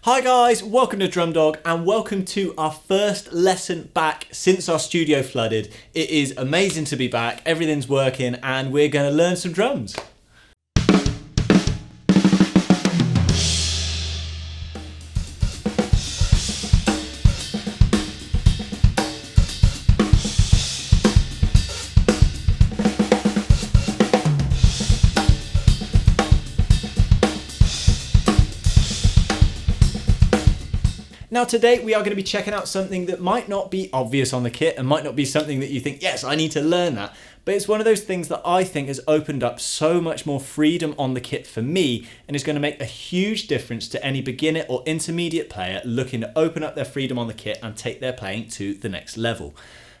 Hi guys, welcome to Drum Dog and welcome to our first lesson back since our studio flooded. It is amazing to be back, everything's working and we're going to learn some drums. Now today we are going to be checking out something that might not be obvious on the kit and might not be something that you think, yes, I need to learn that. But it's one of those things that I think has opened up so much more freedom on the kit for me and is going to make a huge difference to any beginner or intermediate player looking to open up their freedom on the kit and take their playing to the next level.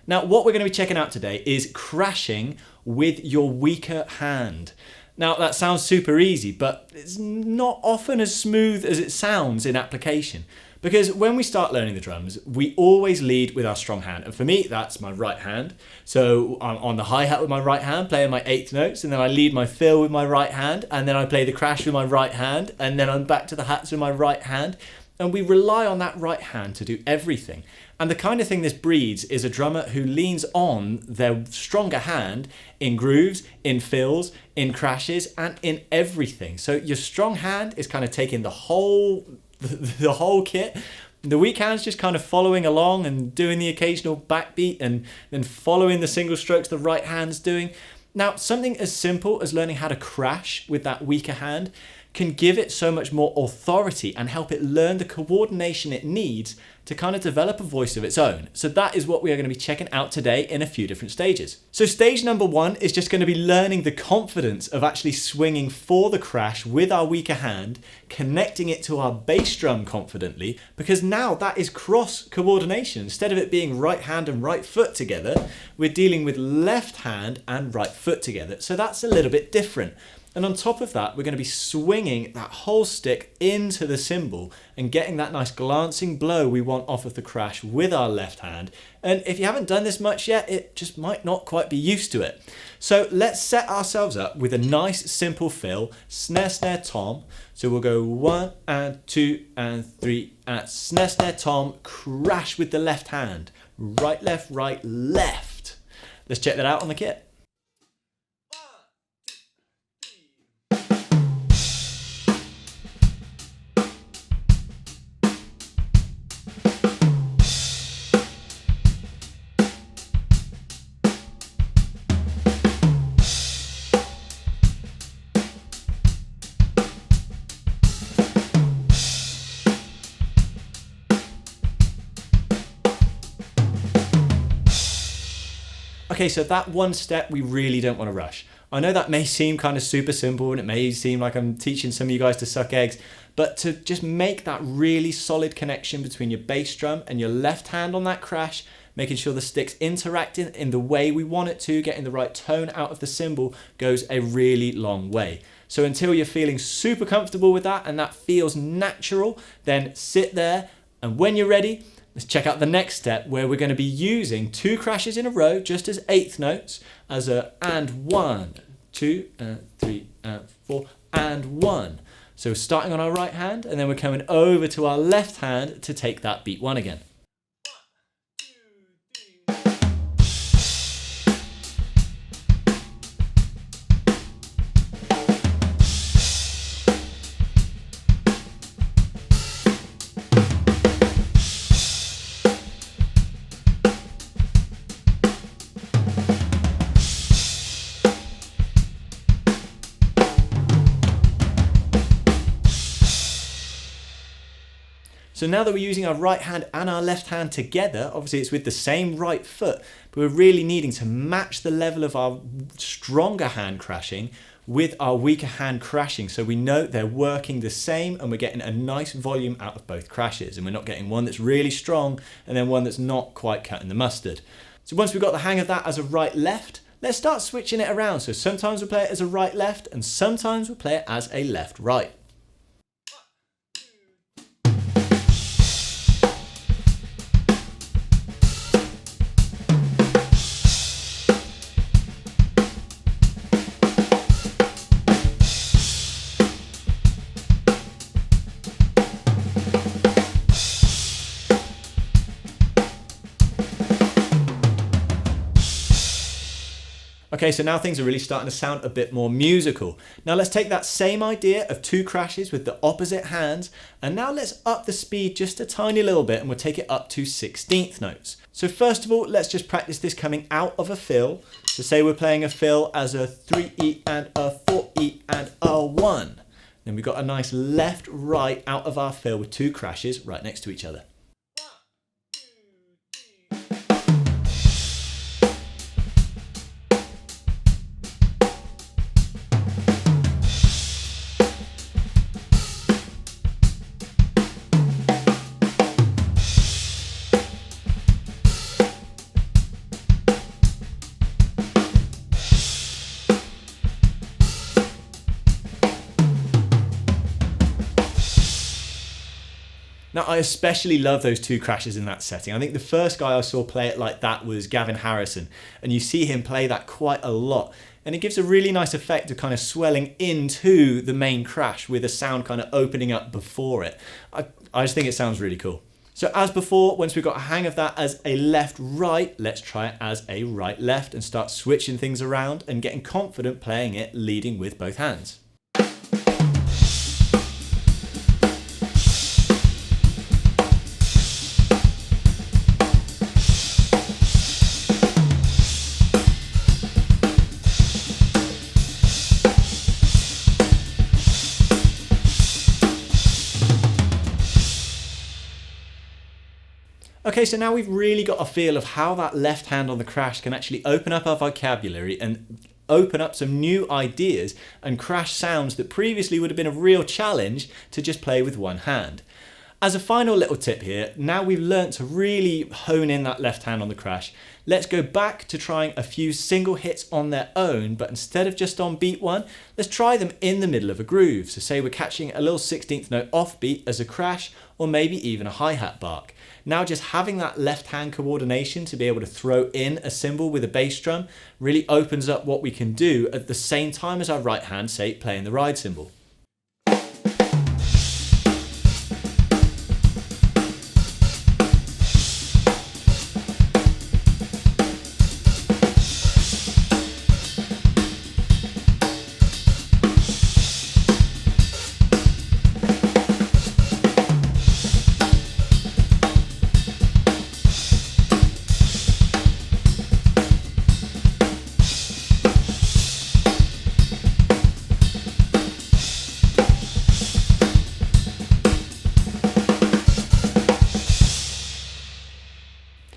Now what we're going to be checking out today is crashing with your weaker hand. Now that sounds super easy, but it's not often as smooth as it sounds in application. Because when we start learning the drums, we always lead with our strong hand. And for me, that's my right hand. So I'm on the hi-hat with my right hand, playing my eighth notes, and then I lead my fill with my right hand, and then I play the crash with my right hand, and then I'm back to the hats with my right hand. And we rely on that right hand to do everything. And the kind of thing this breeds is a drummer who leans on their stronger hand in grooves, in fills, in crashes, and in everything. So your strong hand is kind of taking the whole kit. The weak hand's just kind of following along and doing the occasional backbeat and then following the single strokes the right hand's doing. Now, something as simple as learning how to crash with that weaker hand can give it so much more authority and help it learn the coordination it needs to kind of develop a voice of its own. So that is what we are going to be checking out today in a few different stages. So stage number one is just going to be learning the confidence of actually swinging for the crash with our weaker hand, connecting it to our bass drum confidently, because now that is cross coordination. Instead of it being right hand and right foot together, we're dealing with left hand and right foot together. So that's a little bit different. And on top of that, we're going to be swinging that whole stick into the cymbal and getting that nice glancing blow we want off of the crash with our left hand. And if you haven't done this much yet, it just might not quite be used to it. So let's set ourselves up with a nice simple fill, snare, snare, tom. So we'll go 1 and 2 and 3 and snare, snare, tom, crash with the left hand. Right, left, right, left. Let's check that out on the kit. Okay, so that one step we really don't want to rush. I know that may seem kind of super simple and it may seem like I'm teaching some of you guys to suck eggs, but to just make that really solid connection between your bass drum and your left hand on that crash, making sure the stick's interacting in the way we want it to, getting the right tone out of the cymbal goes a really long way. So until you're feeling super comfortable with that and that feels natural, then sit there and when you're ready, let's check out the next step where we're going to be using 2 crashes in a row just as eighth notes as a and 1, 2 and 3 and 4 and 1. So starting on our right hand and then we're coming over to our left hand to take that beat 1 again. So now that we're using our right hand and our left hand together, obviously it's with the same right foot, but we're really needing to match the level of our stronger hand crashing with our weaker hand crashing. So we know they're working the same and we're getting a nice volume out of both crashes and we're not getting one that's really strong and then one that's not quite cutting the mustard. So once we've got the hang of that as a right left, let's start switching it around. So sometimes we'll play it as a right left and sometimes we'll play it as a left right. Okay, so now things are really starting to sound a bit more musical. Now let's take that same idea of 2 crashes with the opposite hands, and now let's up the speed just a tiny little bit and we'll take it up to 16th notes. So first of all, let's just practice this coming out of a fill. So say we're playing a fill as a 3E and a 4E and a 1. Then we've got a nice left, right out of our fill with 2 crashes right next to each other. Now, I especially love those 2 crashes in that setting. I think the first guy I saw play it like that was Gavin Harrison, and you see him play that quite a lot. And it gives a really nice effect of kind of swelling into the main crash with a sound kind of opening up before it. I just think it sounds really cool. So as before, once we've got a hang of that as a left-right, let's try it as a right-left and start switching things around and getting confident playing it leading with both hands. Okay, so now we've really got a feel of how that left hand on the crash can actually open up our vocabulary and open up some new ideas and crash sounds that previously would have been a real challenge to just play with one hand. As a final little tip here, now we've learnt to really hone in that left hand on the crash, let's go back to trying a few single hits on their own, but instead of just on beat 1, let's try them in the middle of a groove. So say we're catching a little 16th note off beat as a crash, or maybe even a hi-hat bark. Now just having that left hand coordination to be able to throw in a cymbal with a bass drum really opens up what we can do at the same time as our right hand, say, playing the ride cymbal.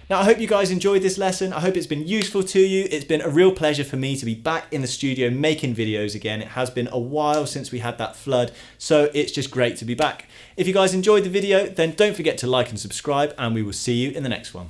Now, I hope you guys enjoyed this lesson. I hope it's been useful to you. It's been a real pleasure for me to be back in the studio making videos again. It has been a while since we had that flood, so it's just great to be back. If you guys enjoyed the video, then don't forget to like and subscribe, and we will see you in the next one.